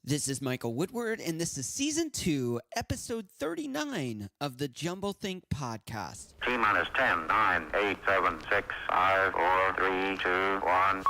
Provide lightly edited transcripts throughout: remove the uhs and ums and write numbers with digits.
This is Michael Woodward, and this is Season 2, Episode 39 of the Jumble Think Podcast. T-minus 10, 9, 8, 7, 6, 5, 4, 3, 2, 1.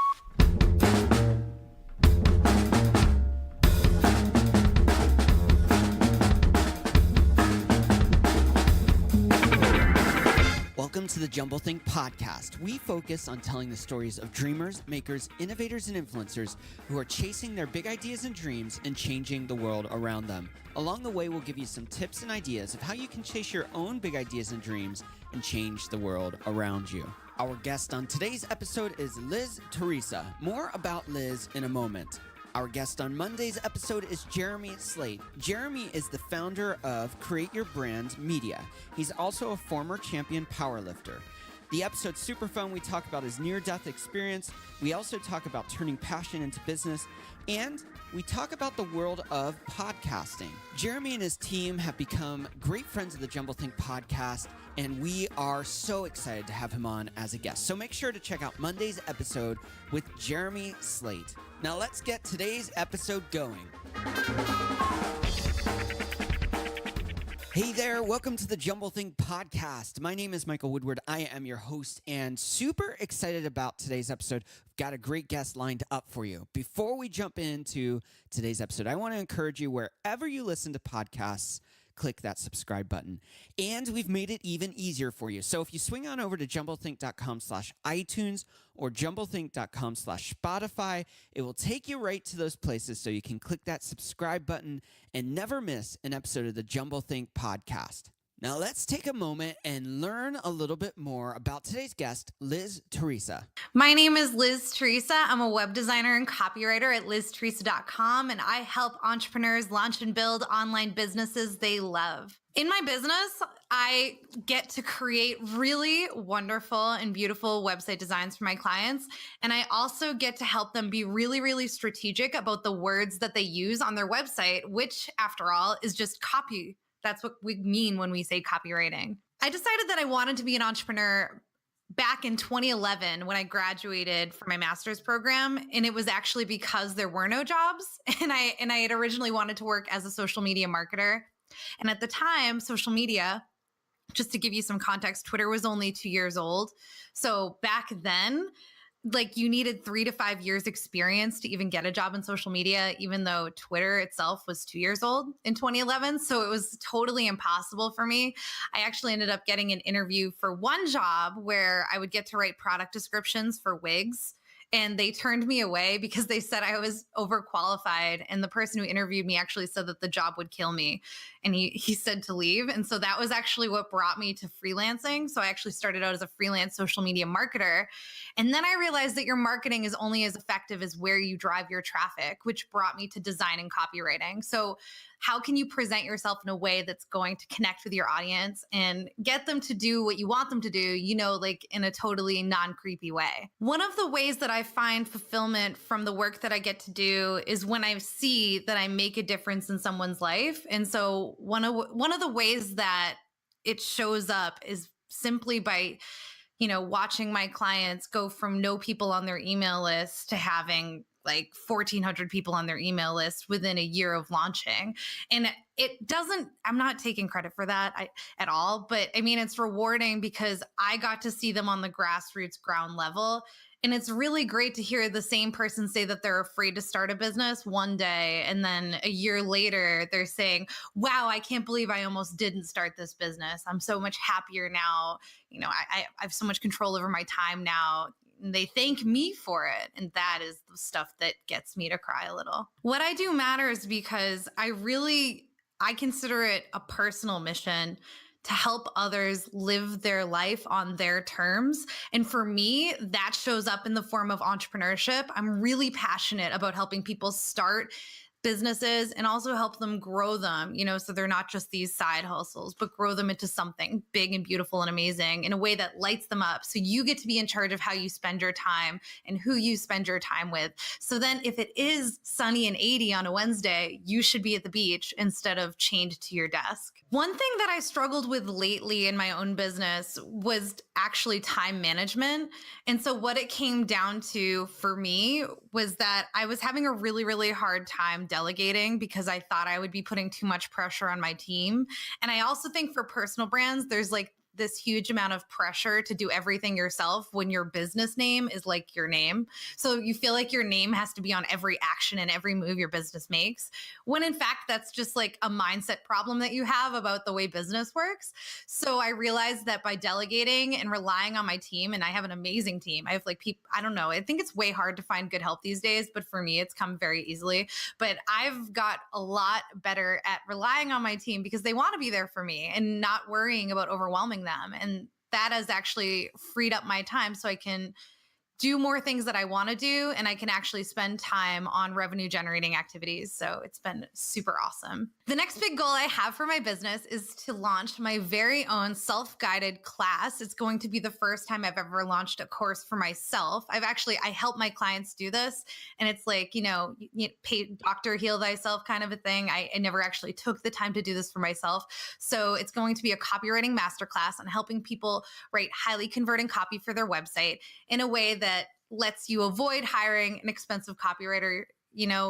Welcome to the Jumble Think Podcast. We focus on telling the stories of dreamers, makers, innovators, and influencers who are chasing their big ideas and dreams and changing the world around them. Along the way, we'll give you some tips and ideas of how you can chase your own big ideas and dreams and change the world around you. Our guest on today's episode is Theresa. More about Liz in a moment. Our guest on Monday's episode is Jeremy Slate. Jeremy is the founder of Create Your Brand Media. He's also a former champion powerlifter. The episode's super fun. We talk about his near-death experience. We also talk about turning passion into business. And we talk about the world of podcasting. Jeremy and his team have become great friends of the Jumble Think Podcast, and we are so excited to have him on as a guest. So make sure to check out Monday's episode with Jeremy Slate. Now let's get today's episode going. Hey there, welcome to the Jumble Think Podcast. My name is Michael Woodward. I am your host and super excited about today's episode. We've got a great guest lined up for you. Before we jump into today's episode, I want to encourage you wherever you listen to podcasts, click that subscribe button. And we've made it even easier for you. So if you swing on over to jumblethink.com/iTunes or jumblethink.com/Spotify, it will take you right to those places so you can click that subscribe button and never miss an episode of the Jumble Think Podcast. Now let's take a moment and learn a little bit more about today's guest, Theresa. My name is Theresa. I'm a web designer and copywriter at liztheresa.com, and I help entrepreneurs launch and build online businesses they love. In my business, I get to create really wonderful and beautiful website designs for my clients. And I also get to help them be really, really strategic about the words that they use on their website, which after all is just copy. That's what we mean when we say copywriting. I decided that I wanted to be an entrepreneur back in 2011 when I graduated from my master's program. And it was actually because there were no jobs. And I had originally wanted to work as a social media marketer. And at the time, social media, just to give you some context, Twitter was only 2 years old. So back then, you needed 3 to 5 years experience to even get a job in social media, even though Twitter itself was 2 years old in 2011. So it was totally impossible for me. I actually ended up getting an interview for one job where I would get to write product descriptions for wigs. And they turned me away because they said I was overqualified. And the person who interviewed me actually said that the job would kill me. And he said to leave. And so that was actually what brought me to freelancing. So I actually started out as a freelance social media marketer. And then I realized that your marketing is only as effective as where you drive your traffic, which brought me to design and copywriting. So how can you present yourself in a way that's going to connect with your audience and get them to do what you want them to do, in a totally non-creepy way? One of the ways that I find fulfillment from the work that I get to do is when I see that I make a difference in someone's life. And so one of the ways that it shows up is simply by watching my clients go from no people on their email list to having 1,400 people on their email list within a year of launching. And I'm not taking credit for that at all, but it's rewarding because I got to see them on the grassroots ground level. And it's really great to hear the same person say that they're afraid to start a business one day. And then a year later, they're saying, wow, I can't believe I almost didn't start this business. I'm so much happier now. I have so much control over my time now. And they thank me for it. And that is the stuff that gets me to cry a little. What I do matters because I consider it a personal mission to help others live their life on their terms. And for me, that shows up in the form of entrepreneurship. I'm really passionate about helping people start businesses and also help them grow them, so they're not just these side hustles, but grow them into something big and beautiful and amazing in a way that lights them up. So you get to be in charge of how you spend your time and who you spend your time with. So then if it is sunny and 80 on a Wednesday, you should be at the beach instead of chained to your desk. One thing that I struggled with lately in my own business was actually time management. And so, what it came down to for me was that I was having a really, really hard time delegating because I thought I would be putting too much pressure on my team. And I also think for personal brands, there's like this huge amount of pressure to do everything yourself when your business name is like your name. So you feel like your name has to be on every action and every move your business makes, when in fact, that's just like a mindset problem that you have about the way business works. So I realized that by delegating and relying on my team, and I have an amazing team. I have like people, I don't know, I think it's way hard to find good help these days, but for me, it's come very easily. But I've got a lot better at relying on my team because they want to be there for me and not worrying about overwhelming them. And that has actually freed up my time so I can do more things that I want to do, and I can actually spend time on revenue generating activities. So it's been super awesome. The next big goal I have for my business is to launch my very own self-guided class. It's going to be the first time I've ever launched a course for myself. I help my clients do this, and it's like, you pay doctor, heal thyself kind of a thing. I never actually took the time to do this for myself. So it's going to be a copywriting masterclass on helping people write highly converting copy for their website in a way that lets you avoid hiring an expensive copywriter,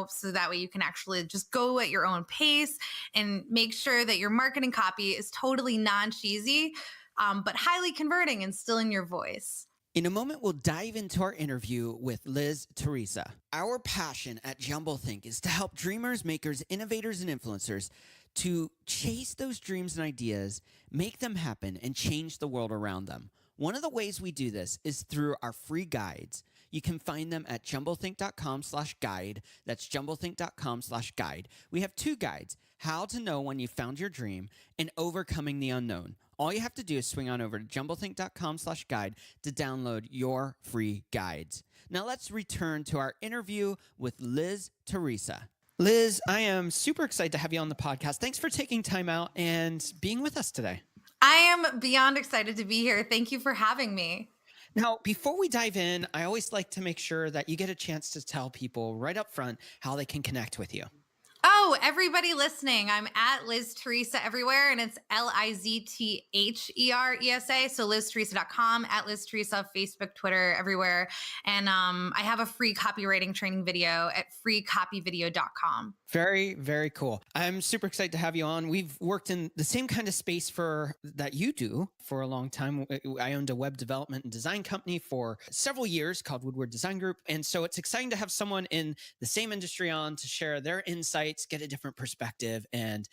so that way you can actually just go at your own pace and make sure that your marketing copy is totally non-cheesy, but highly converting and still in your voice. In a moment, we'll dive into our interview with Theresa. Our passion at Jumblethink is to help dreamers, makers, innovators, and influencers to chase those dreams and ideas, make them happen, and change the world around them. One of the ways we do this is through our free guides. You can find them at jumblethink.com/guide. That's jumblethink.com/guide. We have 2 guides: how to know when you found your dream and overcoming the unknown. All you have to do is swing on over to jumblethink.com/guide to download your free guides. Now let's return to our interview with Theresa. Liz, I am super excited to have you on the podcast. Thanks for taking time out and being with us today. I am beyond excited to be here. Thank you for having me. Now, before we dive in, I always like to make sure that you get a chance to tell people right up front how they can connect with you. Oh, everybody listening, I'm at Liz Theresa everywhere, and it's LizTheresa. So LizTheresa.com, at Liz Theresa, Facebook, Twitter, everywhere. And I have a free copywriting training video at freecopyvideo.com. Very, very cool. I'm super excited to have you on. We've worked in the same kind of space that you do for a long time. I owned a web development and design company for several years called Woodward Design Group. And so it's exciting to have someone in the same industry on to share their insights, get a different perspective, and,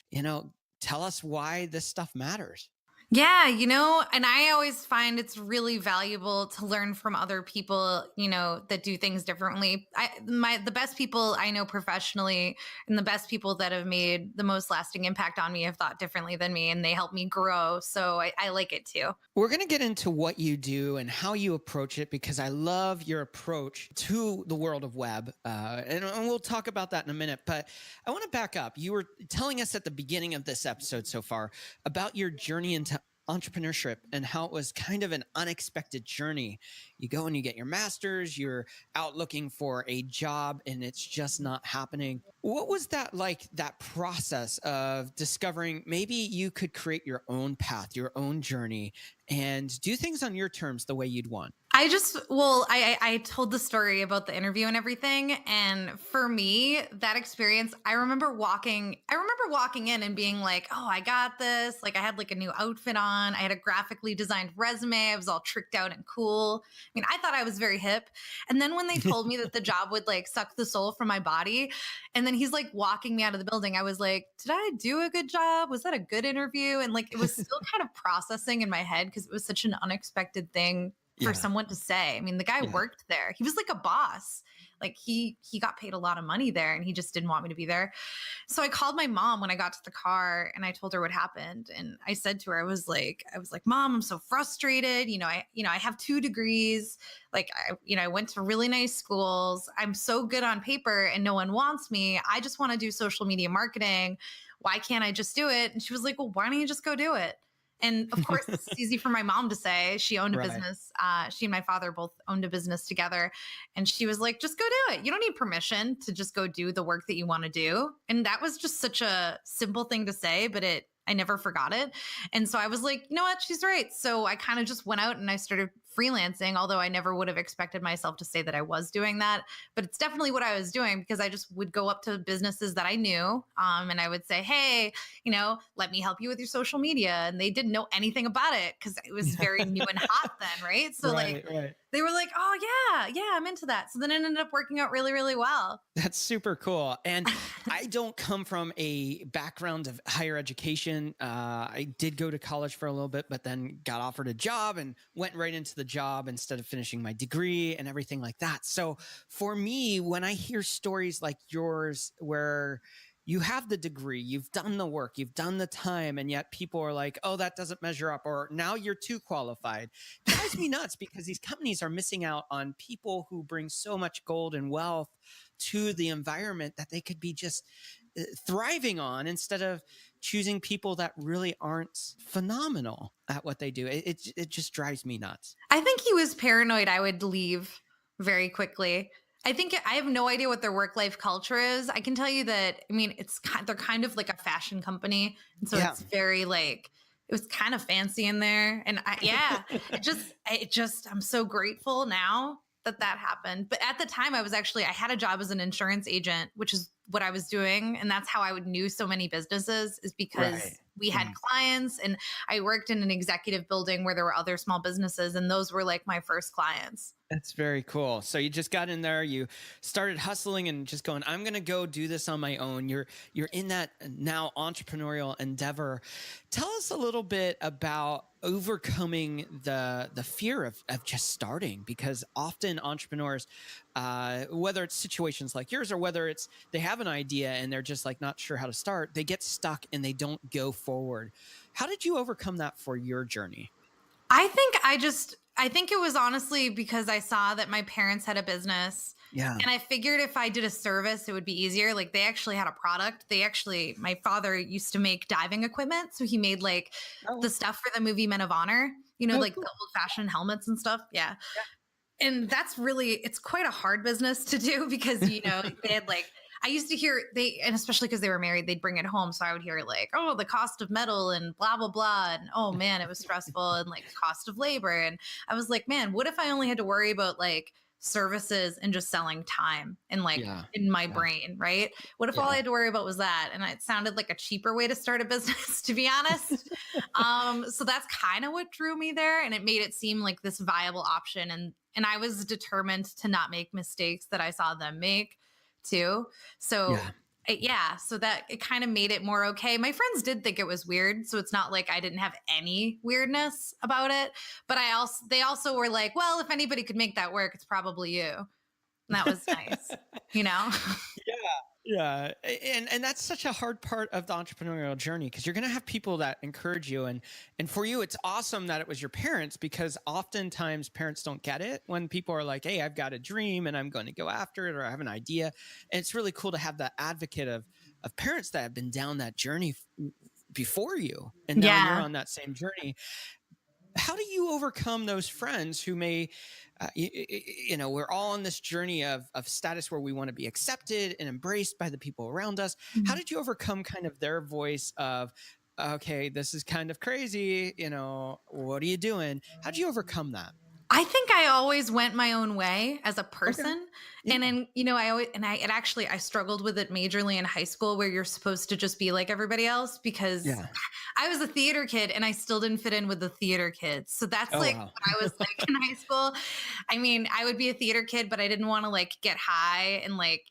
tell us why this stuff matters. Yeah, and I always find it's really valuable to learn from other people, that do things differently. The best people I know professionally and the best people that have made the most lasting impact on me have thought differently than me, and they help me grow. So I like it too. We're going to get into what you do and how you approach it, because I love your approach to the world of web. And we'll talk about that in a minute. But I want to back up. You were telling us at the beginning of this episode so far about your journey into entrepreneurship and how it was kind of an unexpected journey. You go and you get your master's, you're out looking for a job, and it's just not happening. What was that like, that process of discovering maybe you could create your own path, your own journey, and do things on your terms the way you'd want? I told the story about the interview and everything. And for me, that experience, I remember walking in and being like, oh, I got this. Like, I had like a new outfit on. I had a graphically designed resume. I was all tricked out and cool. I mean, I thought I was very hip. And then when they told me that the job would like suck the soul from my body, and then he's like walking me out of the building, I was like, did I do a good job? Was that a good interview? And like, it was still kind of processing in my head because it was such an unexpected thing for someone to say. I mean, the guy worked there. He was like a boss. Like he got paid a lot of money there, and he just didn't want me to be there. So I called my mom when I got to the car, and I told her what happened. And I said to her, I was like, Mom, I'm so frustrated. I have 2 degrees. Like, I went to really nice schools. I'm so good on paper and no one wants me. I just want to do social media marketing. Why can't I just do it? And she was like, well, why don't you just go do it? And of course, it's easy for my mom to say. She owned a business. She and my father both owned a business together. And she was like, just go do it. You don't need permission to just go do the work that you want to do. And that was just such a simple thing to say, but it I never forgot it. And so I was like, you know what? She's right. So I kind of just went out and I started freelancing, although I never would have expected myself to say that I was doing that. But it's definitely what I was doing because I just would go up to businesses that I knew, and I would say, hey, let me help you with your social media. And they didn't know anything about it because it was very new and hot then, right? So Right, right. they were like, oh, yeah, I'm into that. So then it ended up working out really, really well. That's super cool. And I don't come from a background of higher education. I did go to college for a little bit, but then got offered a job and went right into the job instead of finishing my degree and everything like that. So for me, when I hear stories like yours, where you have the degree, you've done the work, you've done the time, and yet people are like, oh, that doesn't measure up, or now you're too qualified. It drives me nuts because these companies are missing out on people who bring so much gold and wealth to the environment that they could be just thriving on instead of choosing people that really aren't phenomenal at what they do. It just drives me nuts. I think he was paranoid I would leave very quickly. I think I have no idea what their work-life culture is. I can tell you that, I mean, they're kind of like a fashion company. And so it's very like, it was kind of fancy in there. And I'm so grateful now that happened. But at the time I had a job as an insurance agent, which is what I was doing. And that's how I knew so many businesses, is because we had clients, and I worked in an executive building where there were other small businesses, and those were like my first clients. That's very cool. So you just got in there, you started hustling and just going, I'm going to go do this on my own. You're in that now entrepreneurial endeavor. Tell us a little bit about overcoming the fear of just starting, because often entrepreneurs, whether it's situations like yours or whether it's they have an idea and they're just like not sure how to start, they get stuck and they don't go forward. How did you overcome that for your journey? I think it was honestly because I saw that my parents had a business. Yeah. And I figured if I did a service, it would be easier. Like they actually had a product. My father used to make diving equipment. So he made like the stuff for the movie Men of Honor, like the old fashioned helmets and stuff. Yeah. And that's it's quite a hard business to do because, they had like, I used to hear and especially because they were married, they'd bring it home. So I would hear like, oh, the cost of metal and blah, blah, blah. And oh man, it was stressful, and like cost of labor. And I was like, man, what if I only had to worry about like services and just selling time and like in my brain, right? What if all I had to worry about was that? And it sounded like a cheaper way to start a business, to be honest. So that's kind of what drew me there. And it made it seem like this viable option. And I was determined to not make mistakes that I saw them make too. So so that it kind of made it more okay. My friends did think it was weird, so it's not like I didn't have any weirdness about it. But they also were like, well, if anybody could make that work, it's probably you. And that was nice, Yeah. And that's such a hard part of the entrepreneurial journey, because you're going to have people that encourage you. And for you, it's awesome that it was your parents, because oftentimes parents don't get it when people are like, hey, I've got a dream and I'm going to go after it, or I have an idea. And it's really cool to have that advocate of parents that have been down that journey before you. And now you're on that same journey. How do you overcome those friends who may, we're all on this journey of status where we want to be accepted and embraced by the people around us. Mm-hmm. How did you overcome kind of their voice of, okay, this is kind of crazy, what are you doing? How did you overcome that? I think I always went my own way as a person. Okay. Yeah. And then, I struggled with it majorly in high school, where you're supposed to just be like everybody else, because I was a theater kid and I still didn't fit in with the theater kids. So that's what I was like in high school. I mean, I would be a theater kid, but I didn't want to like get high and like,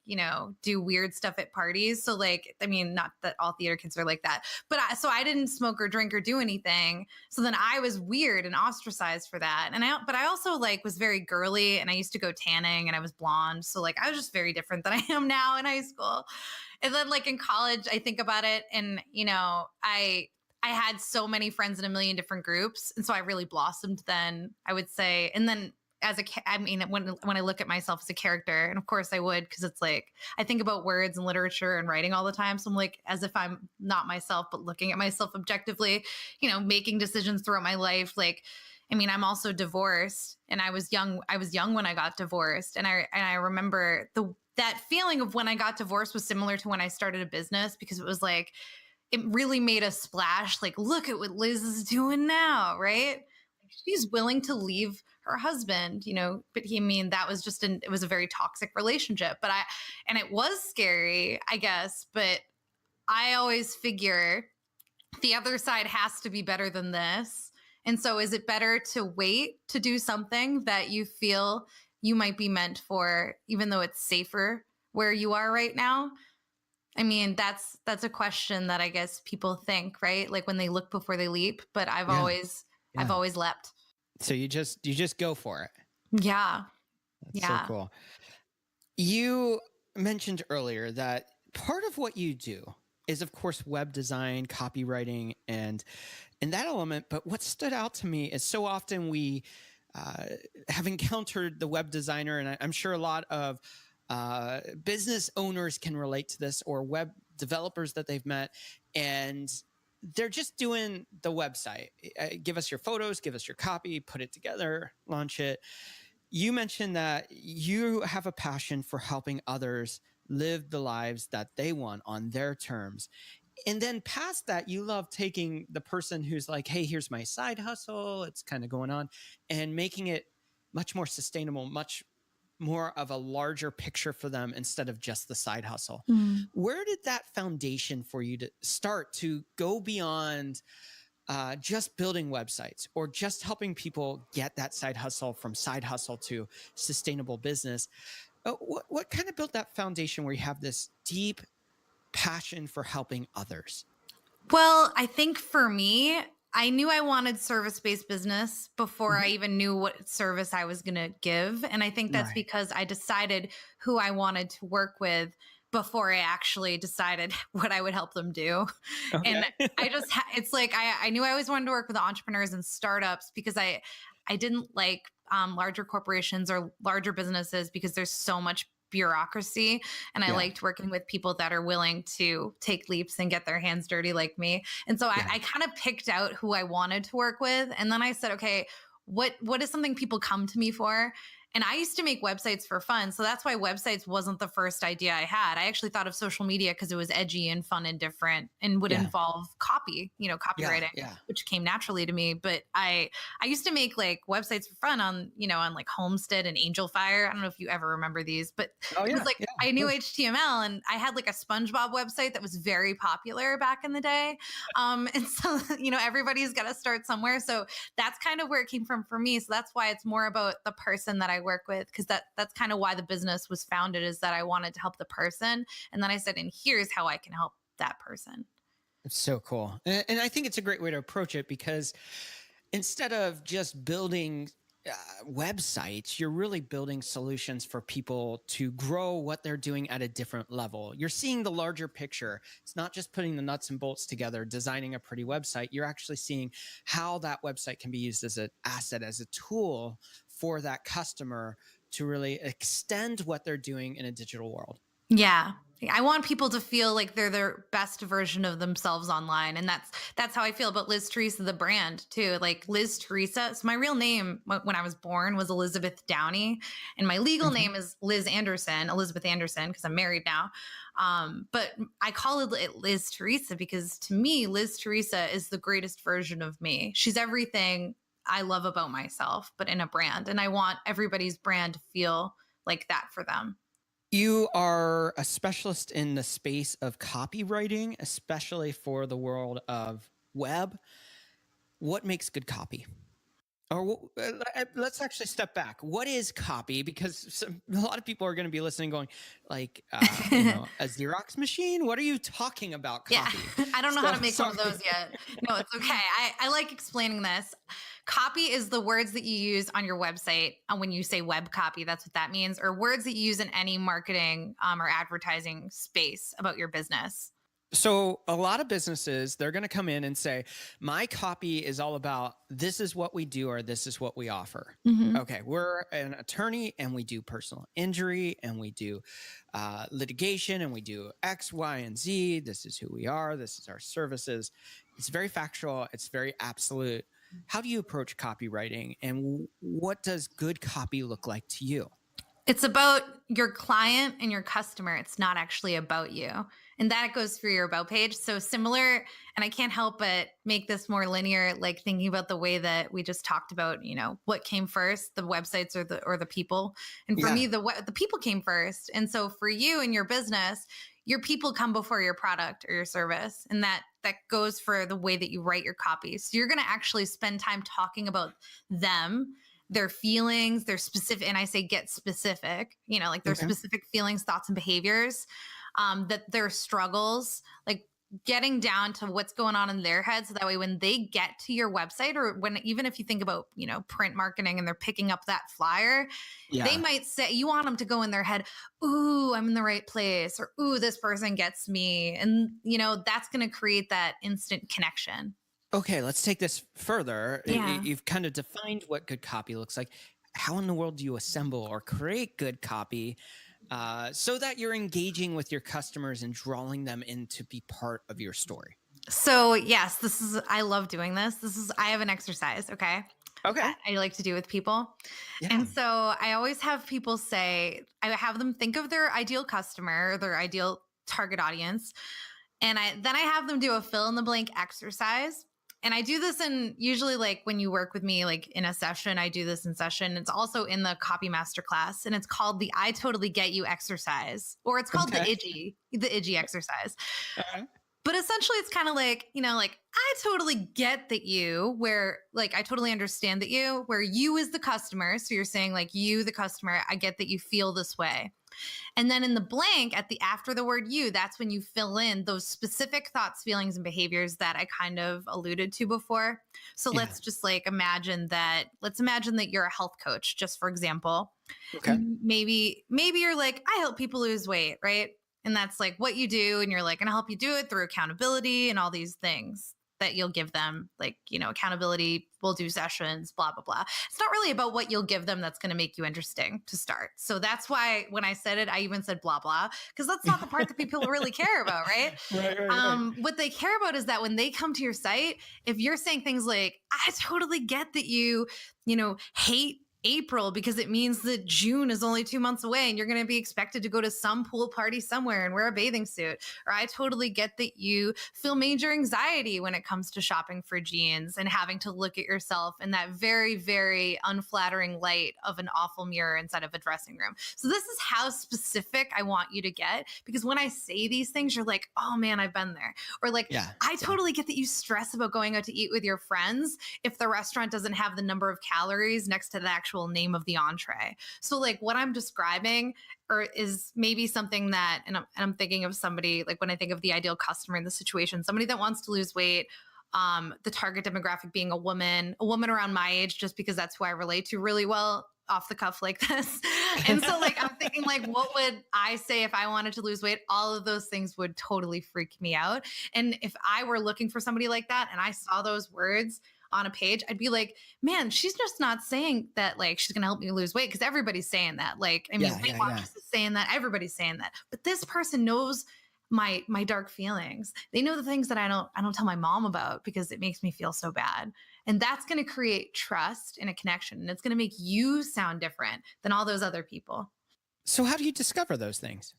do weird stuff at parties. So like, I mean, not that all theater kids are like that, but so I didn't smoke or drink or do anything. So then I was weird and ostracized for that. But I also like was very girly, and I used to go tanning, and I was blonde. So like I was just very different than I am now in high school. And then like in college, I think about it, and I had so many friends in a million different groups. And so I really blossomed then, I would say. And then when I look at myself as a character, and of course I would, because it's like, I think about words and literature and writing all the time. So I'm like, as if I'm not myself, but looking at myself objectively, making decisions throughout my life. Like, I mean, I'm also divorced, and I was young when I got divorced. And I remember that feeling of when I got divorced was similar to when I started a business, because it was like, it really made a splash. Like, look at what Liz is doing now, right? Like, she's willing to leave her husband, but that was it was a very toxic relationship. And it was scary, I guess, but I always figure the other side has to be better than this. And so is it better to wait to do something that you feel you might be meant for, even though it's safer where you are right now? I mean, that's a question that I guess people think, right? Like when they look before they leap, but I've always leapt. So you just go for it. Yeah. That's so cool. You mentioned earlier that part of what you do is, of course, web design, copywriting, and that element. But what stood out to me is so often we have encountered the web designer, and I'm sure a lot of business owners can relate to this, or web developers that they've met, and they're just doing the website. Give us your photos, give us your copy, put it together, launch it. You mentioned that you have a passion for helping others live the lives that they want on their terms. And then past that, you love taking the person who's like, hey, here's my side hustle, it's kind of going on, and making it much more sustainable, much more of a larger picture for them instead of just the side hustle. Where did that foundation for you to start to go beyond just building websites or just helping people get that side hustle from side hustle to sustainable business? What kind of built that foundation where you have this deep passion for helping others? Well, I think for me, I knew I wanted service-based business before I even knew what service I was going to give. And I think that's because I decided who I wanted to work with before I actually decided what I would help them do. Okay. And I just, it's like, I knew I always wanted to work with entrepreneurs and startups because I didn't like larger corporations or larger businesses because there's so much bureaucracy. And I liked working with people that are willing to take leaps and get their hands dirty like me. And so I kind of picked out who I wanted to work with. And then I said, okay, what is something people come to me for? And I used to make websites for fun. So that's why websites wasn't the first idea I had. I actually thought of social media because it was edgy and fun and different and would involve copy, copywriting, which came naturally to me. But I used to make like websites for fun on like Homestead and Angel Fire. I don't know if you ever remember these, but it was like I knew HTML and I had like a SpongeBob website that was very popular back in the day. And so, everybody's got to start somewhere. So that's kind of where it came from for me. So that's why it's more about the person that I work with, because that's kind of why the business was founded, is that I wanted to help the person. And then I said, and here's how I can help that person. It's so cool. And I think it's a great way to approach it, because instead of just building websites, you're really building solutions for people to grow what they're doing at a different level. You're seeing the larger picture. It's not just putting the nuts and bolts together, designing a pretty website. You're actually seeing how that website can be used as an asset, as a tool for that customer to really extend what they're doing in a digital world. Yeah. I want people to feel like they're their best version of themselves online. And that's how I feel about Liz Theresa, the brand too. Like Liz Theresa. So my real name when I was born was Elizabeth Downey. And my legal name is Elizabeth Anderson, because I'm married now. But I call it Liz Theresa because to me, Liz Theresa is the greatest version of me. She's everything I love about myself, but in a brand. And I want everybody's brand to feel like that for them. You are a specialist in the space of copywriting, especially for the world of web. What makes good copy? Or let's actually step back. What is copy? Because a lot of people are going to be listening going like, a Xerox machine? What are you talking about, copy? Yeah. I don't know how to make one of those yet. No, it's okay. I like explaining this. Copy is the words that you use on your website. And when you say web copy, that's what that means, or words that you use in any marketing or advertising space about your business. So a lot of businesses, they're going to come in and say, my copy is all about this is what we do or this is what we offer. Okay, we're an attorney and we do personal injury and we do litigation and we do X, Y, and Z. This is who we are. This is our services. It's very factual. It's very absolute. How do you approach copywriting, and what does good copy look like to you? It's about your client and your customer. It's not actually about you. And that goes through your about page. So similar, and I can't help but make this more linear, like thinking about the way that we just talked about, what came first, the websites or the people. And for Yeah. me, the people came first. And so for you and your business, your people come before your product or your service. And that goes for the way that you write your copy. So you're going to actually spend time talking about them, their feelings, their specific, and I say get specific, like their Okay. specific feelings, thoughts, and behaviors, that their struggles, like getting down to what's going on in their head. So that way, when they get to your website, or even if you think about, print marketing and they're picking up that flyer, they Yeah. might say, you want them to go in their head, ooh, I'm in the right place, or ooh, this person gets me. And, that's going to create that instant connection. Okay, let's take this further. Yeah. You've kind of defined what good copy looks like. How in the world do you assemble or create good copy so that you're engaging with your customers and drawing them in to be part of your story? So yes, I love doing this. I have an exercise. Okay. Okay. I like to do with people. Yeah. And so I always have people say, I have them think of their ideal customer, their ideal target audience. And then I have them do a fill in the blank exercise. And I do this usually like when you work with me, like in a session, I do this in session. It's also in the copy masterclass, and it's called the I totally get you exercise, or it's called the IGY exercise. Okay. But essentially it's kind of like, like I totally get that you, where like I totally understand that you, where you is the customer. So you're saying like you, the customer, I get that you feel this way. And then in the blank after the word you, that's when you fill in those specific thoughts, feelings, and behaviors that I kind of alluded to before. So Yeah. let's just imagine that you're a health coach, just for example. Okay. And maybe you're like, I help people lose weight, right? And that's like what you do. And you're like, going to help you do it through accountability and all these things that you'll give them, like, accountability, we'll do sessions, blah, blah, blah. It's not really about what you'll give them that's going to make you interesting to start. So that's why when I said it, I even said blah, blah, because that's not the part that people really care about, right? Right. What they care about is that when they come to your site, if you're saying things like, I totally get that you hate April because it means that June is only 2 months away and you're going to be expected to go to some pool party somewhere and wear a bathing suit. Or I totally get that you feel major anxiety when it comes to shopping for jeans and having to look at yourself in that very, very unflattering light of an awful mirror inside of a dressing room. So this is how specific I want you to get, because when I say these things, you're like, oh man, I've been there. Or like, I totally get that you stress about going out to eat with your friends if the restaurant doesn't have the number of calories next to the actual name of the entree. So like what I'm describing is maybe something that, and I'm thinking of somebody, like when I think of the ideal customer in the situation, somebody that wants to lose weight, the target demographic being a woman around my age, just because that's who I relate to really well off the cuff like this. And so like, I'm thinking like, what would I say if I wanted to lose weight? All of those things would totally freak me out. And if I were looking for somebody like that and I saw those words on a page, I'd be like, man, she's just not saying that like she's gonna help me lose weight, because everybody's saying that. Like, I mean, Weight Watchers is saying that, everybody's saying that. But this person knows my dark feelings. They know the things that I don't tell my mom about because it makes me feel so bad. And that's gonna create trust and a connection. And it's gonna make you sound different than all those other people. So how do you discover those things?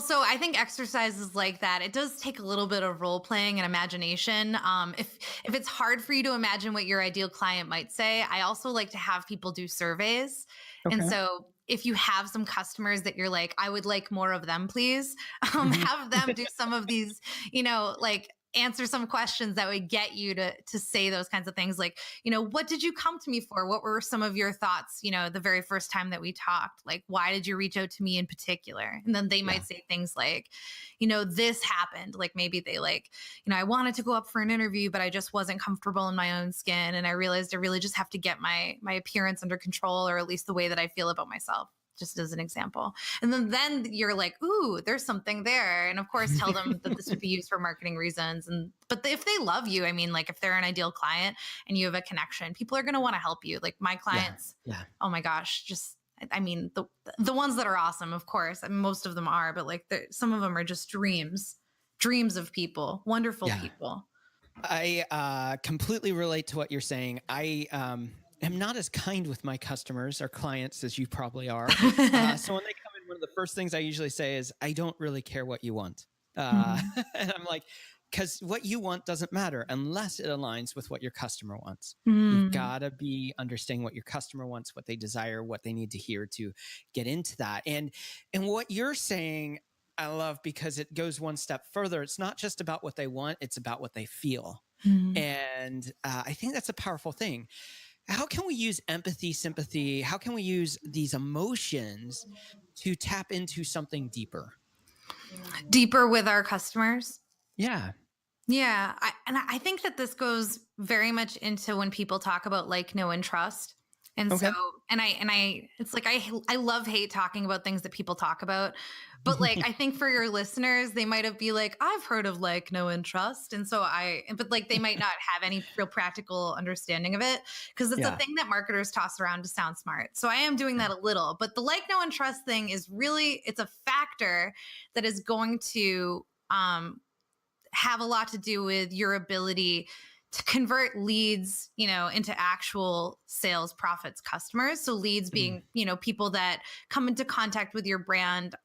So I think exercises like that, it does take a little bit of role playing and imagination. If it's hard for you to imagine what your ideal client might say, I also like to have people do surveys. Okay. And so if you have some customers that you're like, I would like more of them, please, have them do some of these, like answer some questions that would get you to say those kinds of things. Like, what did you come to me for? What were some of your thoughts, the very first time that we talked? Like, why did you reach out to me in particular? And then they might say things like, this happened. Like maybe they like, I wanted to go up for an interview, but I just wasn't comfortable in my own skin. And I realized I really just have to get my appearance under control, or at least the way that I feel about myself, just as an example. And then you're like, ooh, there's something there. And of course, tell them that this would be used for marketing reasons. But if they love you, I mean, like if they're an ideal client and you have a connection, people are going to want to help you. Like my clients, oh my gosh, I mean, the ones that are awesome, of course, most of them are, but like some of them are just dreams of people, wonderful people. I completely relate to what you're saying. am not as kind with my customers or clients as you probably are. So when they come in, one of the first things I usually say is, I don't really care what you want. And I'm like, because what you want doesn't matter unless it aligns with what your customer wants. You've got to be understanding what your customer wants, what they desire, what they need to hear to get into that. And what you're saying, I love, because it goes one step further. It's not just about what they want, it's about what they feel. And I think that's a powerful thing. How can we use empathy, sympathy? How can we use these emotions to tap into something deeper? Deeper with our customers? Yeah. Yeah. I think that this goes very much into when people talk about like, know, and trust. And Okay. so, it's like, I love hate talking about things that people talk about, but like, I think for your listeners, they might have be like, I've heard of like, know, and trust. And so but like, they might not have any real practical understanding of it, because it's a thing that marketers toss around to sound smart. So I am doing that a little, but the like, know, and trust thing is really, it's a factor that is going to, have a lot to do with your ability to convert leads, into actual sales, profits, customers. So leads being, people that come into contact with your brand,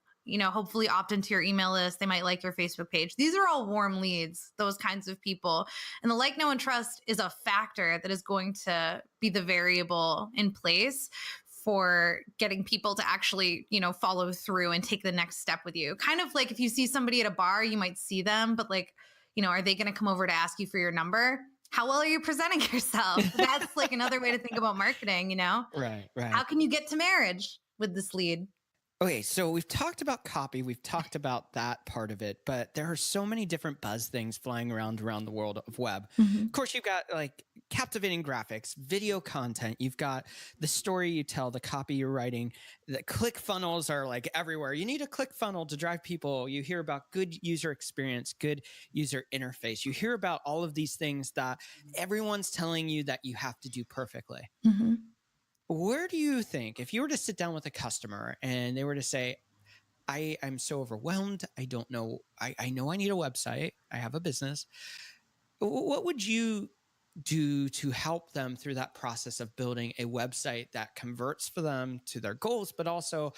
hopefully opt into your email list. They might like your Facebook page. These are all warm leads, those kinds of people. And the like, know, and trust is a factor that is going to be the variable in place for getting people to actually, follow through and take the next step with you. Kind of like if you see somebody at a bar, you might see them, but like, are they going to come over to ask you for your number? How well are you presenting yourself? That's like another way to think about marketing, Right. How can you get to marriage with this lead? Okay, so we've talked about copy, we've talked about that part of it, but there are so many different buzz things flying around the world of web. Of course, you've got like captivating graphics, video content, you've got the story you tell, the copy you're writing, the click funnels are like everywhere. You need a click funnel to drive people. You hear about good user experience, good user interface. You hear about all of these things that everyone's telling you that you have to do perfectly. Where do you think, if you were to sit down with a customer and they were to say, I'm so overwhelmed, I don't know, I know I need a website, I have a business, what would you do to help them through that process of building a website that converts for them to their goals, but also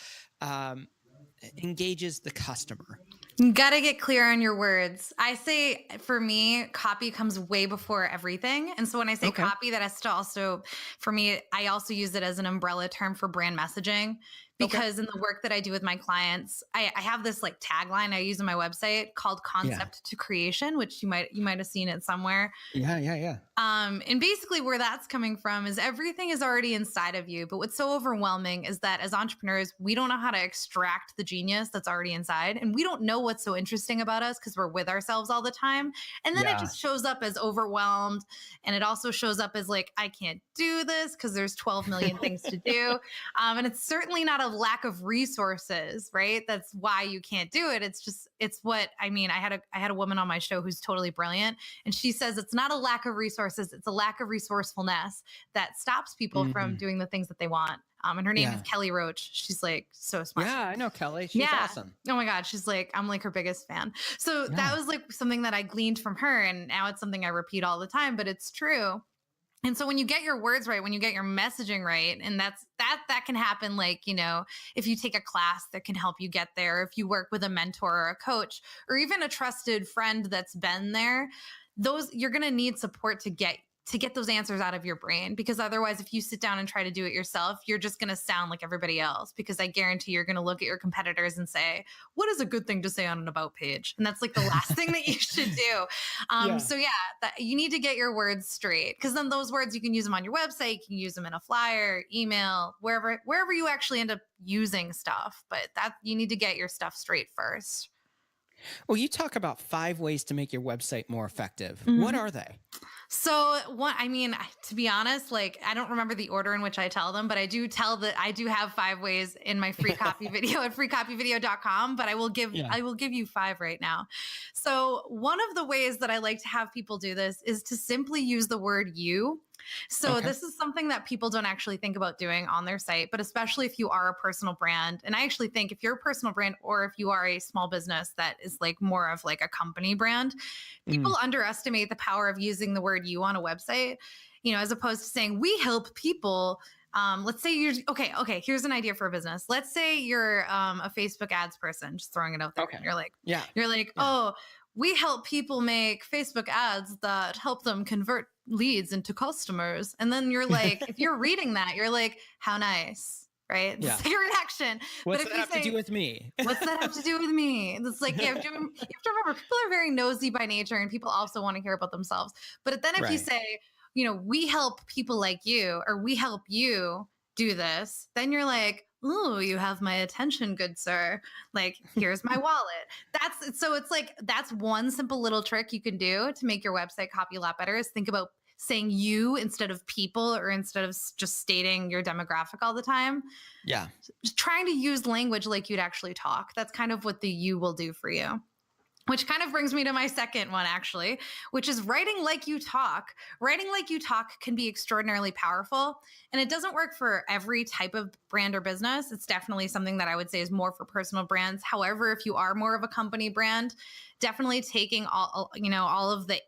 engages the customer? You got to get clear on your words. I say, for me, copy comes way before everything. And so when I say copy, that has to also, for me, I also use it as an umbrella term for brand messaging, because in the work that I do with my clients, I have this like tagline I use on my website called concept to creation, which you might have seen it somewhere. Yeah. And basically where that's coming from is everything is already inside of you. But what's so overwhelming is that as entrepreneurs, we don't know how to extract the genius that's already inside. And we don't know what's so interesting about us because we're with ourselves all the time. And then it just shows up as overwhelmed. And it also shows up as like, I can't do this because there's 12 million things to do. And it's certainly not a lack of resources, right? That's why you can't do it. It's what, I mean, I had a woman on my show who's totally brilliant. And she says, it's not a lack of resources. It's a lack of resourcefulness that stops people from doing the things that they want. And her name is Kelly Roach. She's like so smart. Yeah, I know Kelly. She's awesome. Oh my God. She's like, I'm like her biggest fan. So that was like something that I gleaned from her. And now it's something I repeat all the time, but it's true. And so when you get your words right, when you get your messaging right, and that can happen, like, if you take a class that can help you get there, if you work with a mentor or a coach, or even a trusted friend that's been there, you're going to need support to get those answers out of your brain, because otherwise, if you sit down and try to do it yourself, you're just going to sound like everybody else, because I guarantee you're going to look at your competitors and say, what is a good thing to say on an about page? And that's like the last thing that you should do. So you need to get your words straight, because then those words, you can use them on your website, you can use them in a flyer, email, wherever you actually end up using stuff. But you need to get your stuff straight first. Well, you talk about 5 ways to make your website more effective. What are they? So to be honest, like, I don't remember the order in which I tell them, but I do have 5 ways in my free copy video at freecopyvideo.com, but I will give you 5 right now. So one of the ways that I like to have people do this is to simply use the word you. So this is something that people don't actually think about doing on their site, but especially if you are a personal brand. And I actually think if you're a personal brand, or if you are a small business that is like more of like a company brand, people underestimate the power of using the word word you on a website, as opposed to saying we help people. Let's say okay. Here's an idea for a business. Let's say you're a Facebook ads person, just throwing it out there. Okay. You're like, oh, we help people make Facebook ads that help them convert leads into customers. And then you're like, if you're reading that, you're like, how nice. Right? Yeah. It's your reaction. What's that have to do with me? What's that have to do with me? It's like, you have to remember, people are very nosy by nature and people also want to hear about themselves. But then if you say, we help people like you, or we help you do this, then you're like, ooh, you have my attention, good sir. Like, here's my wallet. That's one simple little trick you can do to make your website copy a lot better is think about saying you instead of people, or instead of just stating your demographic all the time. Yeah. Just trying to use language like you'd actually talk. That's kind of what the you will do for you. Which kind of brings me to my second one, actually, which is writing like you talk. Writing like you talk can be extraordinarily powerful, and it doesn't work for every type of brand or business. It's definitely something that I would say is more for personal brands. However, if you are more of a company brand, definitely taking all of the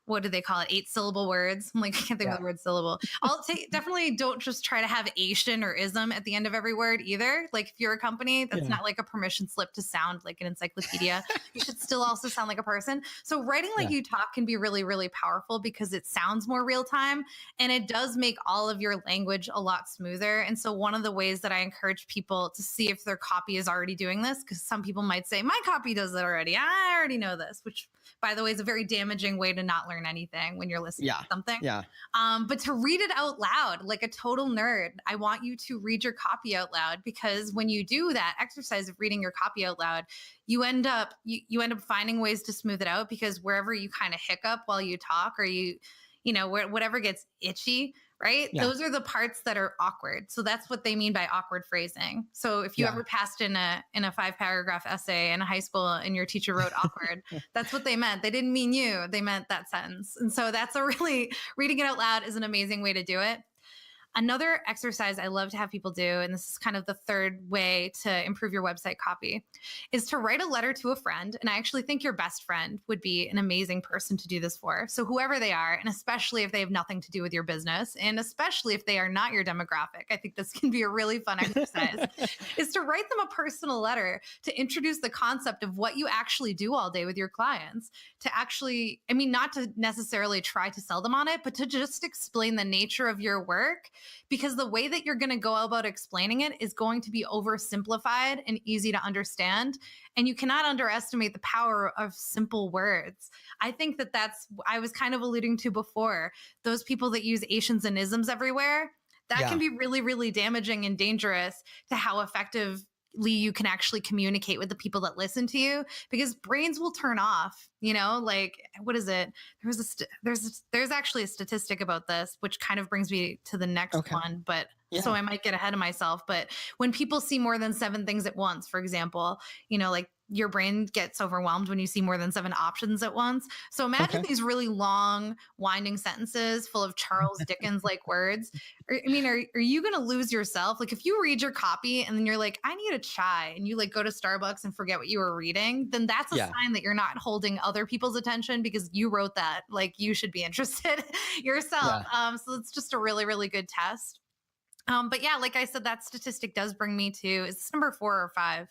8-syllable words. I'm like, I can't think of the word syllable. Definitely don't just try to have Asian or ism at the end of every word either. Like if you're a company, that's not like a permission slip to sound like an encyclopedia. You should still also sound like a person. So writing like you talk can be really, really powerful because it sounds more real time and it does make all of your language a lot smoother. And so one of the ways that I encourage people to see if their copy is already doing this, because some people might say, my copy does it already. I already know this, which by the way, is a very damaging way to not learn anything when you're listening to something. Yeah. But to read it out loud, like a total nerd, I want you to read your copy out loud, because when you do that exercise of reading your copy out loud, you end up finding ways to smooth it out, because wherever you kind of hiccup while you talk, or whatever gets itchy, right? Yeah. Those are the parts that are awkward. So that's what they mean by awkward phrasing. So if you ever passed in a 5-paragraph essay in high school and your teacher wrote awkward, that's what they meant. They didn't mean you. They meant that sentence. And so reading it out loud is an amazing way to do it. Another exercise I love to have people do, and this is kind of the third way to improve your website copy, is to write a letter to a friend. And I actually think your best friend would be an amazing person to do this for. So whoever they are, and especially if they have nothing to do with your business, and especially if they are not your demographic, I think this can be a really fun exercise, is to write them a personal letter to introduce the concept of what you actually do all day with your clients, to actually, not to necessarily try to sell them on it, but to just explain the nature of your work. Because the way that you're going to go about explaining it is going to be oversimplified and easy to understand. And you cannot underestimate the power of simple words. I think that's, I was kind of alluding to before, those people that use Asians and isms everywhere, that can be really, really damaging and dangerous to how effectively you can actually communicate with the people that listen to you, because brains will turn off, like, what is it? There's actually a statistic about this, which kind of brings me to the next one, but so I might get ahead of myself. But when people see more than 7 things at once, for example, like your brain gets overwhelmed when you see more than 7 options at once. So imagine these really long, winding sentences full of Charles Dickens like words. Are you going to lose yourself? Like if you read your copy and then you're like, I need a chai, and you like go to Starbucks and forget what you were reading, then that's a sign that you're not holding other people's attention, because you wrote that. Like you should be interested yourself. So it's just a really, really good test. But yeah, like I said, that statistic does bring me to, is this number 4 or 5?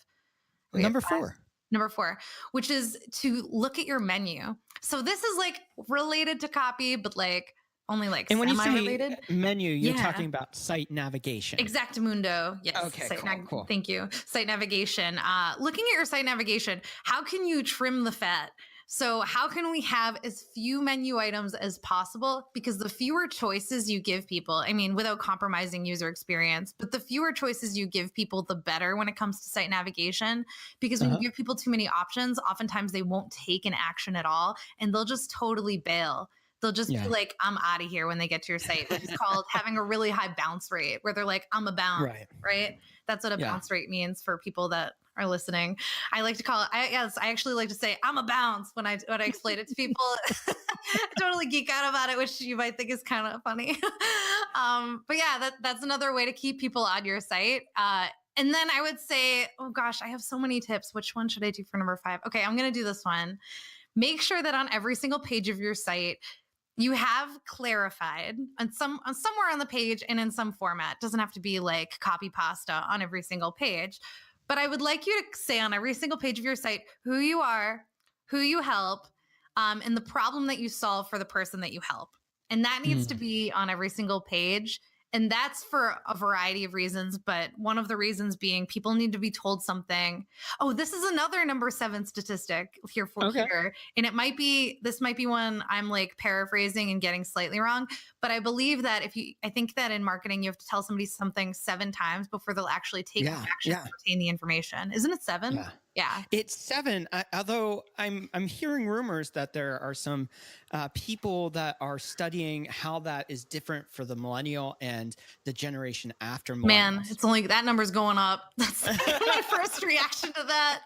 Number 4. Number 4, which is to look at your menu. So this is like related to copy, but like only like semi-related. When you say menu, you're talking about site navigation. Exactamundo. Yes. Okay, cool. Thank you. Site navigation. Looking at your site navigation, how can you trim the fat? So how can we have as few menu items as possible? Because the fewer choices you give people, without compromising user experience, but the fewer choices you give people, the better when it comes to site navigation. Because when you give people too many options, oftentimes they won't take an action at all, and they'll just totally bail. They'll just be like, I'm out of here when they get to your site, which is called having a really high bounce rate, where they're like, I'm a bounce, right? That's what a bounce rate means for people that are listening. I like to call it, I actually like to say, I'm a bounce when I explain it to people. I totally geek out about it, which you might think is kind of funny. But yeah, that's another way to keep people on your site. And then I would say, oh gosh, I have so many tips. Which one should I do for number 5? Okay, I'm going to do this one. Make sure that on every single page of your site, you have clarified somewhere on the page and in some format. It doesn't have to be like copy pasta on every single page, but I would like you to say on every single page of your site who you are, who you help, and the problem that you solve for the person that you help. And that needs to be on every single page. And that's for a variety of reasons. But one of the reasons being people need to be told something. Oh, this is another number 7 statistic here. And this might be one I'm like paraphrasing and getting slightly wrong. But I believe that I think that in marketing, you have to tell somebody something 7 times before they'll actually take action to obtain the information. Isn't it 7? Yeah. It's 7. Although I'm hearing rumors that there are some people that are studying how that is different for the millennial and the generation after millennials. Man, it's only that number's going up. That's my first reaction to that.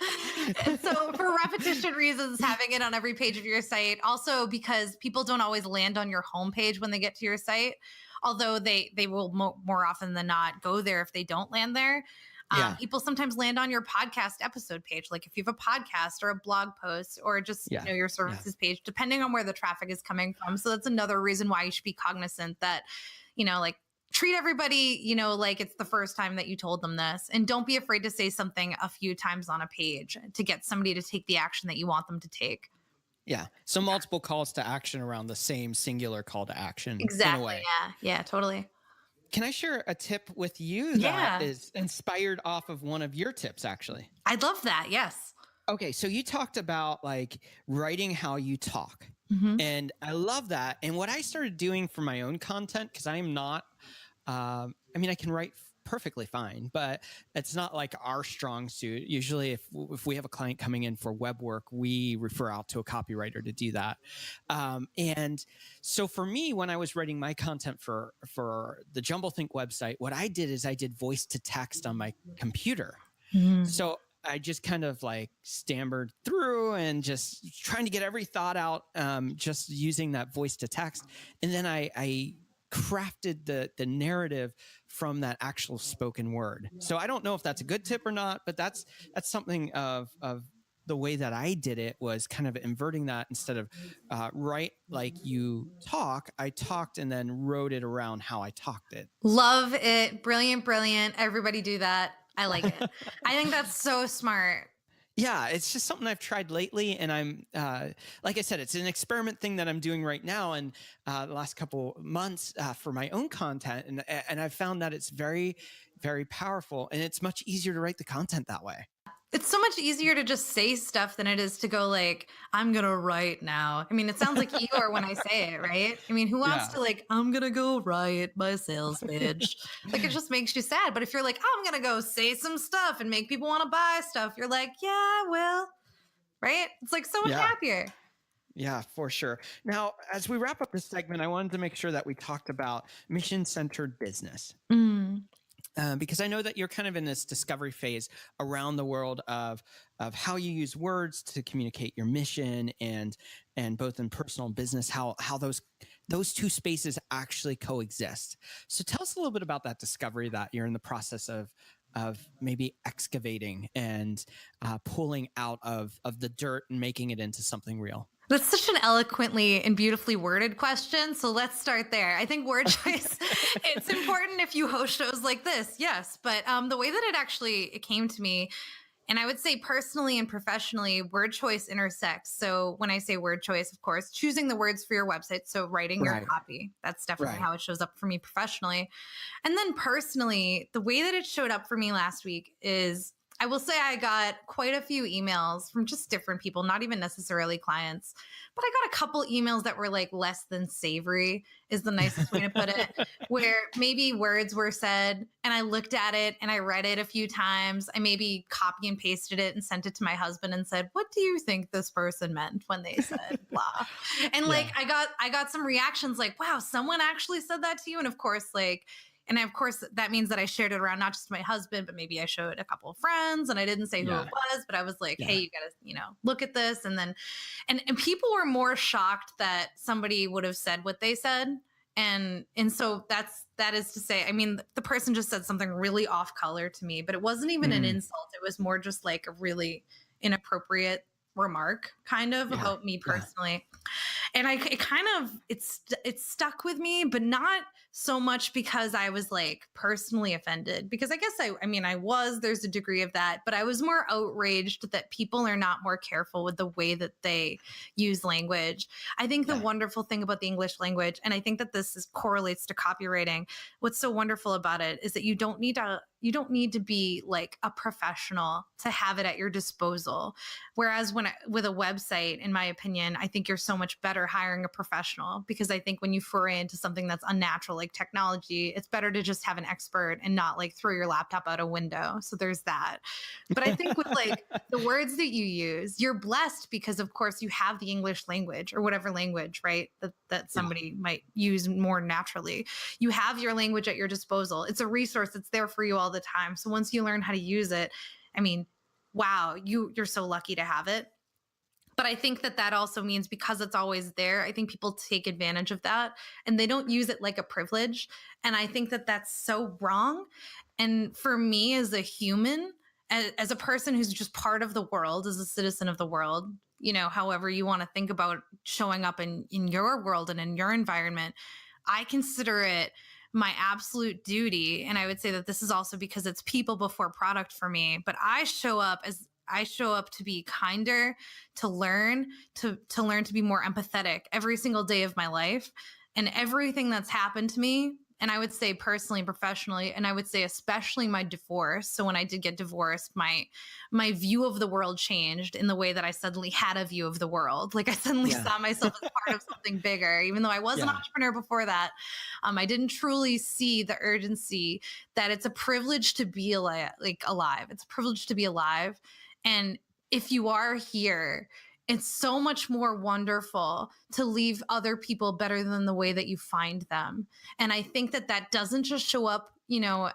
And so for repetition reasons, having it on every page of your site. Also because people don't always land on your homepage when they get to your site, although they will more often than not go there if they don't land there. People sometimes land on your podcast episode page, like if you have a podcast or a blog post or just your services page, depending on where the traffic is coming from. So that's another reason why you should be cognizant that, like treat everybody, like it's the first time that you told them this, and don't be afraid to say something a few times on a page to get somebody to take the action that you want them to take. Yeah. So multiple calls to action around the same singular call to action. Exactly. In a way. Yeah, totally. Can I share a tip with you that is inspired off of one of your tips, actually? I'd love that. Yes. Okay. So you talked about like writing how you talk. And I love that. And what I started doing for my own content, because I am not, I can write perfectly fine, but it's not like our strong suit. Usually if we have a client coming in for web work, we refer out to a copywriter to do that. And so for me, when I was writing my content for the Jumblethink website, what I did is I did voice to text on my computer. So I just kind of like stammered through and just trying to get every thought out, just using that voice to text. And then I crafted the narrative from that actual spoken word. So I don't know if that's a good tip or not, but that's something of the way that I did it was kind of inverting that. Instead of write like you talk, I talked and then wrote it around how I talked it. Love it. Brilliant. Everybody do that. I like it. I think that's so smart. Yeah, it's just something I've tried lately, and I'm like I said, it's an experiment thing that I'm doing right now, and the last couple months for my own content, and I've found that it's very, very powerful, and it's much easier to write the content that way. It's so much easier to just say stuff than it is to go like, I'm going to write now. I mean, it sounds like Eeyore when I say it, right? I mean, who wants to like, I'm going to go write my sales pitch? Like, it just makes you sad. But if you're like, oh, I'm going to go say some stuff and make people want to buy stuff, you're like, yeah, I will. Right? It's like so much happier. Yeah, for sure. Now, as we wrap up this segment, I wanted to make sure that we talked about mission-centered business. Because I know that you're kind of in this discovery phase around the world of how you use words to communicate your mission and both in personal and business, how those two spaces actually coexist. So tell us a little bit about that discovery that you're in the process of maybe excavating and pulling out of the dirt and making it into something real. That's such an eloquently and beautifully worded question. So let's start there. I think word choice, it's important if you host shows like this. Yes. But the way that it came to me, and I would say personally and professionally, word choice intersects. So when I say word choice, of course, choosing the words for your website. So writing your copy, that's definitely how it shows up for me professionally. And then personally, the way that it showed up for me last week is, I will say I got quite a few emails from just different people, not even necessarily clients, but I got a couple emails that were like less than savory is the nicest way to put it, where maybe words were said and I looked at it and I read it a few times. I maybe copy and pasted it and sent it to my husband and said, what do you think this person meant when they said blah? And like, I got some reactions like, wow, someone actually said that to you. And of course, that means that I shared it around, not just my husband, but maybe I showed a couple of friends and I didn't say who it was, but I was like, hey, you gotta, look at this. And then, and people were more shocked that somebody would have said what they said. And so that is to say, I mean, the person just said something really off color to me, but it wasn't even an insult. It was more just like a really inappropriate remark kind of about me personally. And it stuck with me, but not so much because I was like personally offended, because I guess there's a degree of that, but I was more outraged that people are not more careful with the way that they use language. I think the wonderful thing about the English language, and I think that correlates to copywriting, what's so wonderful about it is that you don't need to be like a professional to have it at your disposal. Whereas with a website, in my opinion, I think you're so much better hiring a professional, because I think when you foray into something that's unnatural, like technology, it's better to just have an expert and not like throw your laptop out a window. So there's that. But I think with like the words that you use, you're blessed because of course you have the English language or whatever language, right? That somebody might use more naturally. You have your language at your disposal. It's a resource that's there for you all the time. So once you learn how to use it, I mean, wow, you're so lucky to have it. But I think that also means because it's always there, I think people take advantage of that and they don't use it like a privilege. And I think that that's so wrong. And for me as a human, as a person who's just part of the world, as a citizen of the world, however you want to think about showing up in your world and in your environment, I consider it my absolute duty. And I would say that this is also because it's people before product for me, but I show up to be kinder, to learn to be more empathetic every single day of my life. And everything that's happened to me, and I would say personally and professionally, and I would say especially my divorce. So when I did get divorced, my view of the world changed in the way that I suddenly had a view of the world. Like I suddenly saw myself as part of something bigger, even though I was an entrepreneur before that. I didn't truly see the urgency that it's a privilege to be alive. It's a privilege to be alive. And if you are here, it's so much more wonderful to leave other people better than the way that you find them. And I think that doesn't just show up,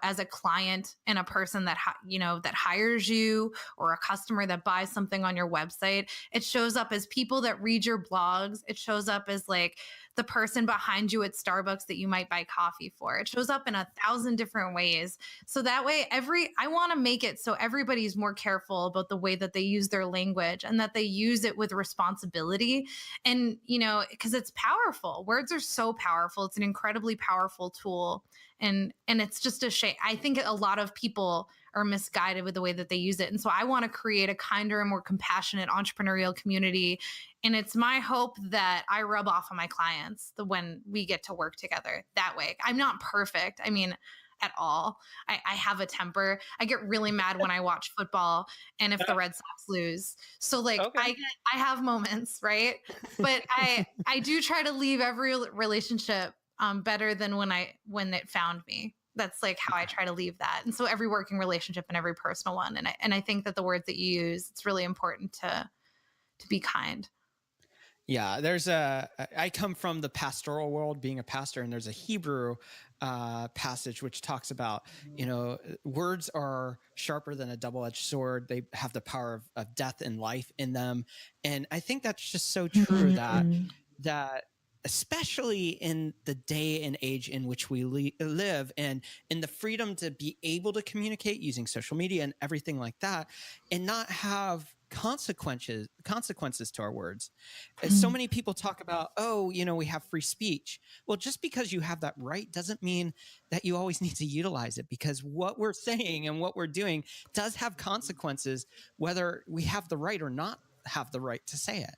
as a client and a person that hires you, or a customer that buys something on your website. It shows up as people that read your blogs. It shows up as like the person behind you at Starbucks that you might buy coffee for. It shows up in 1,000 different ways. So that way, I want to make it so everybody's more careful about the way that they use their language and that they use it with responsibility. And, because it's powerful. Words are so powerful. It's an incredibly powerful tool. And it's just a shame. I think a lot of people are misguided with the way that they use it. And so I want to create a kinder and more compassionate entrepreneurial community. And it's my hope that I rub off on my clients when we get to work together that way. I'm not perfect. I mean, at all. I have a temper. I get really mad when I watch football and if the Red Sox lose. So like I have moments, right? But I do try to leave every relationship better than when it found me. That's like how I try to leave that. And so every working relationship and every personal one. And I think that the words that you use, it's really important to be kind. Yeah, I come from the pastoral world, being a pastor, and there's a Hebrew passage which talks about, words are sharper than a double-edged sword. They have the power of death and life in them. And I think that's just so true that especially in the day and age in which we live, and in the freedom to be able to communicate using social media and everything like that, and not have consequences to our words. So many people talk about, we have free speech. Well, just because you have that right doesn't mean that you always need to utilize it, because what we're saying and what we're doing does have consequences, whether we have the right or not have the right to say it.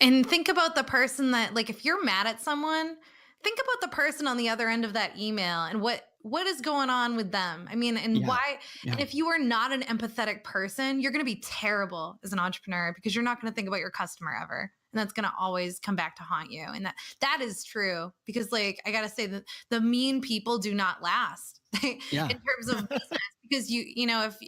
And think about the person that, like, if you're mad at someone, think about the person on the other end of that email and what is going on with them. I mean, and why, and if you are not an empathetic person, you're going to be terrible as an entrepreneur, because you're not going to think about your customer ever. And that's going to always come back to haunt you. And that is true, because like, I got to say that the mean people do not last in terms of business, because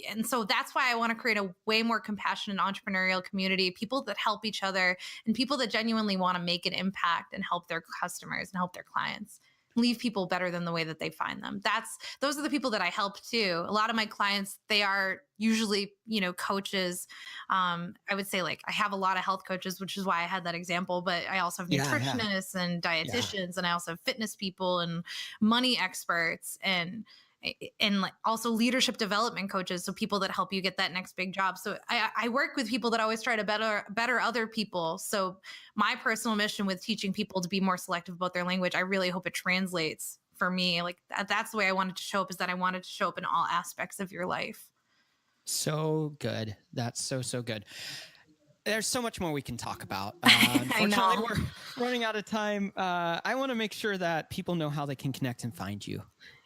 and so that's why I want to create a way more compassionate entrepreneurial community, people that help each other and people that genuinely want to make an impact and help their customers and help their clients. Leave people better than the way that they find them. Those are the people that I help too. A lot of my clients, they are usually, coaches. I would say, like, I have a lot of health coaches, which is why I had that example, but I also have nutritionists and dietitians, and I also have fitness people and money experts. And and like also leadership development coaches. So people that help you get that next big job. So I work with people that always try to better other people. So my personal mission with teaching people to be more selective about their language, I really hope it translates for me. Like that's the way I wanted to show up, is that I wanted to show up in all aspects of your life. So good. That's so good. There's so much more we can talk about. I know. Unfortunately, we're running out of time. I want to make sure that people know how they can connect and find you.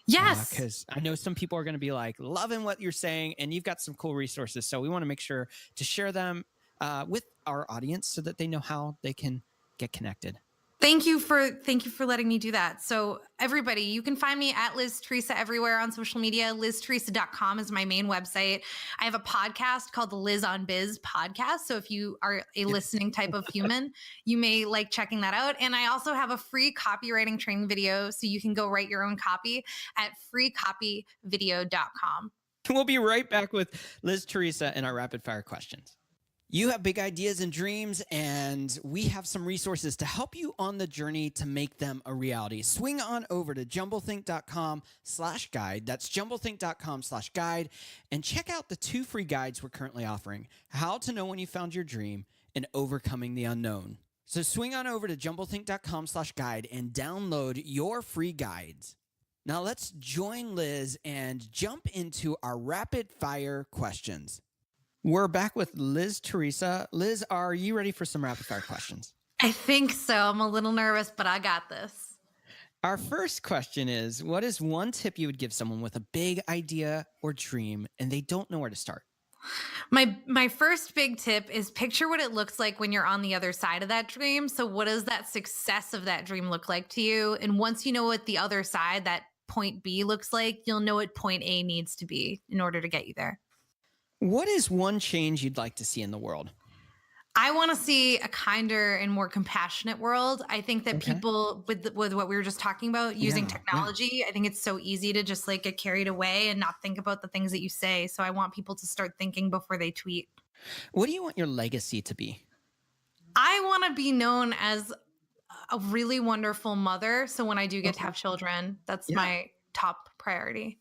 Yes. Because I know some people are going to be like loving what you're saying, and you've got some cool resources. So we want to make sure to share them with our audience so that they know how they can get connected. Thank you for letting me do that. So everybody, you can find me at Liz Theresa everywhere on social media. LizTheresa.com is my main website. I have a podcast called the Liz on Biz podcast. So if you are a listening type of human, you may like checking that out. And I also have a free copywriting training video, so you can go write your own copy at freecopyvideo.com. We'll be right back with Liz Theresa and our rapid fire questions. You have big ideas and dreams, and we have some resources to help you on the journey to make them a reality. Swing on over to jumblethink.com/guide. That's jumblethink.com/guide. And check out the 2 free guides we're currently offering: How to Know When You Found Your Dream and Overcoming the Unknown. So swing on over to jumblethink.com/guide and download your free guides. Now let's join Liz and jump into our rapid fire questions. We're back with Liz Theresa. Liz, are you ready for some rapid fire questions? I think so. I'm a little nervous, but I got this. Our first question is, what is one tip you would give someone with a big idea or dream and they don't know where to start? My first big tip is picture what it looks like when you're on the other side of that dream. So what does that success of that dream look like to you? And once you know what the other side, that point B, looks like, you'll know what point A needs to be in order to get you there. What is one change you'd like to see in the world? I want to see a kinder and more compassionate world. I think that people with what we were just talking about, using technology, I think it's so easy to just like get carried away and not think about the things that you say. So I want people to start thinking before they tweet. What do you want your legacy to be? I want to be known as a really wonderful mother. So when I do get to have children, that's my top priority.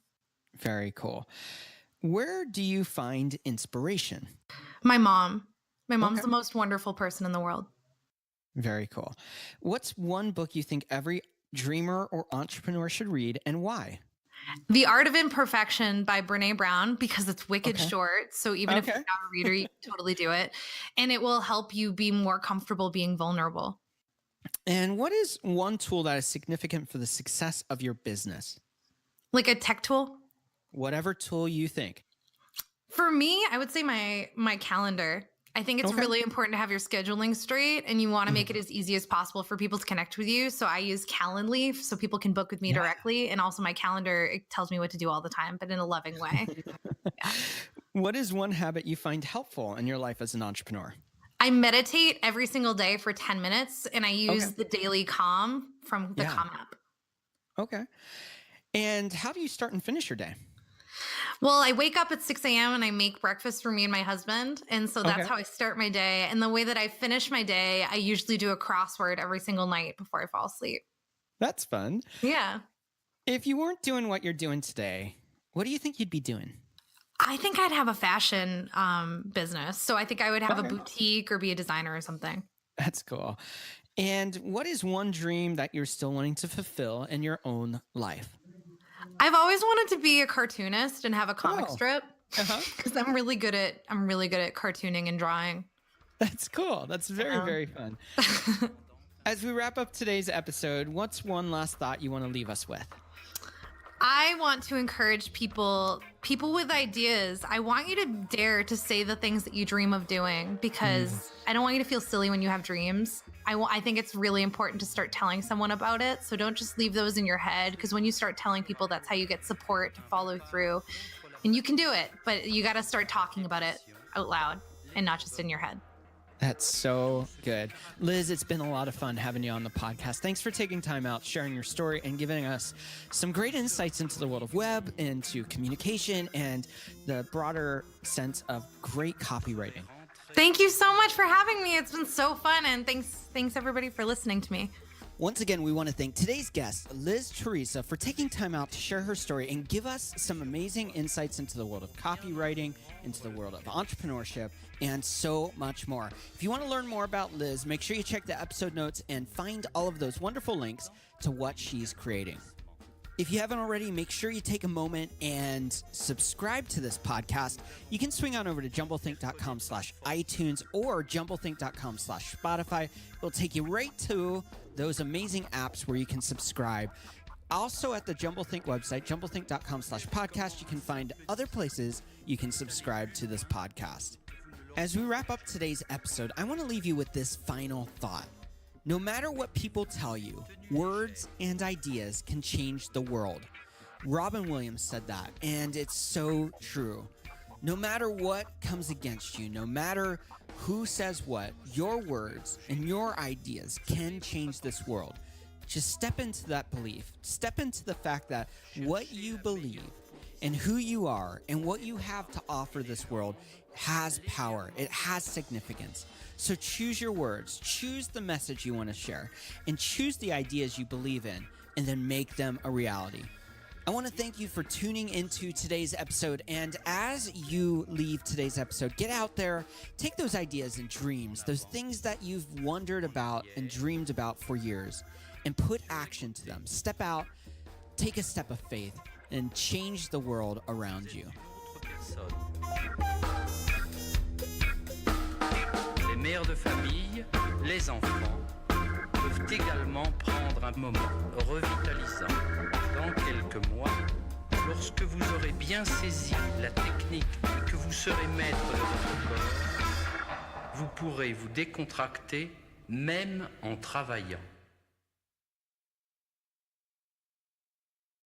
Very cool. Where do you find inspiration? My mom. My mom's the most wonderful person in the world. Very cool. What's one book you think every dreamer or entrepreneur should read, and why? The Art of Imperfection by Brené Brown, because it's wicked short. So even if you're not a reader, you can totally do it. And it will help you be more comfortable being vulnerable. And what is one tool that is significant for the success of your business? Like a tech tool? Whatever tool you think. For me, I would say my calendar. I think it's really important to have your scheduling straight, and you want to make it as easy as possible for people to connect with you. So I use Calendly so people can book with me directly. And also my calendar, it tells me what to do all the time, but in a loving way. What is one habit you find helpful in your life as an entrepreneur? I meditate every single day for 10 minutes, and I use the Daily Calm from the Calm app. Okay. And how do you start and finish your day? Well, I wake up at 6 a.m. and I make breakfast for me and my husband. And so that's how I start my day. And the way that I finish my day, I usually do a crossword every single night before I fall asleep. That's fun. Yeah. If you weren't doing what you're doing today, what do you think you'd be doing? I think I'd have a fashion business. So I think I would have a boutique or be a designer or something. That's cool. And what is one dream that you're still wanting to fulfill in your own life? I've always wanted to be a cartoonist and have a comic strip because I'm really good at cartooning and drawing. That's cool. That's very fun. As we wrap up today's episode, what's one last thought you want to leave us with? I want to encourage people with ideas. I want you to dare to say the things that you dream of doing, because I don't want you to feel silly when you have dreams. I think it's really important to start telling someone about it. So don't just leave those in your head, because when you start telling people, that's how you get support to follow through. And you can do it, but you got to start talking about it out loud and not just in your head. That's so good. Liz, it's been a lot of fun having you on the podcast. Thanks for taking time out, sharing your story, and giving us some great insights into the world of web, into communication, and the broader sense of great copywriting. Thank you so much for having me. It's been so fun. And thanks everybody for listening to me. Once again, we want to thank today's guest, Liz Theresa, for taking time out to share her story and give us some amazing insights into the world of copywriting, into the world of entrepreneurship, and so much more. If you want to learn more about Liz, make sure you check the episode notes and find all of those wonderful links to what she's creating. If you haven't already, make sure you take a moment and subscribe to this podcast. You can swing on over to jumblethink.com/iTunes or jumblethink.com/Spotify. It'll take you right to those amazing apps where you can subscribe. Also at the Jumblethink website, jumblethink.com/podcast, you can find other places you can subscribe to this podcast. As we wrap up today's episode, I want to leave you with this final thought. No matter what people tell you, words and ideas can change the world. Robin Williams said that, and it's so true. No matter what comes against you, no matter who says what, your words and your ideas can change this world. Just step into that belief. Step into the fact that what you believe and who you are and what you have to offer this world has power. It has significance. So choose your words, choose the message you want to share, and choose the ideas you believe in, and then make them a reality. I want to thank you for tuning into today's episode, and as you leave today's episode, get out there, take those ideas and dreams, those things that you've wondered about and dreamed about for years, and put action to them. Step out, take a step of faith, and change the world around you. Les mères de famille, les enfants, peuvent également prendre un moment revitalisant dans quelques mois, lorsque vous aurez bien saisi la technique et que vous serez maître de votre corps. Vous pourrez vous décontracter même en travaillant.